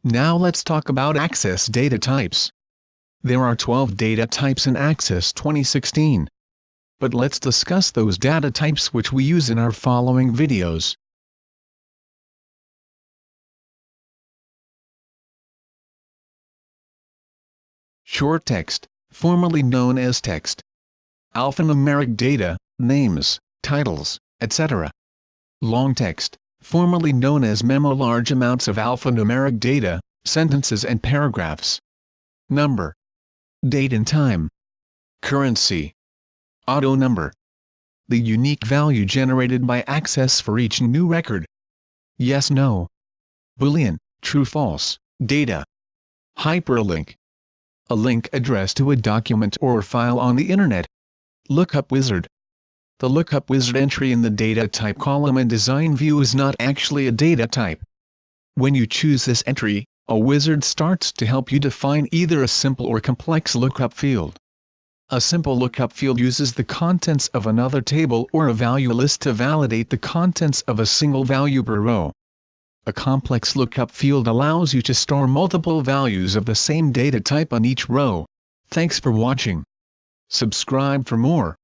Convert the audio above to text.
Now let's talk about Access data types. There are 12 data types in Access 2016. But let's discuss those data types which we use in our following videos. Short text, formerly known as text. Alphanumeric data, names, titles, etc. Long text, formerly known as memo, large amounts of alphanumeric data, sentences and paragraphs. Number. Date and time. Currency. Auto number. The unique value generated by Access for each new record. Yes, no. Boolean, true, false, data. Hyperlink. A link addressed to a document or file on the internet. Lookup Wizard. The Lookup Wizard entry in the data type column in design view is not actually a data type. When you choose this entry, a wizard starts to help you define either a simple or complex lookup field. A simple lookup field uses the contents of another table or a value list to validate the contents of a single value per row. A complex lookup field allows you to store multiple values of the same data type on each row. Thanks for watching. Subscribe for more.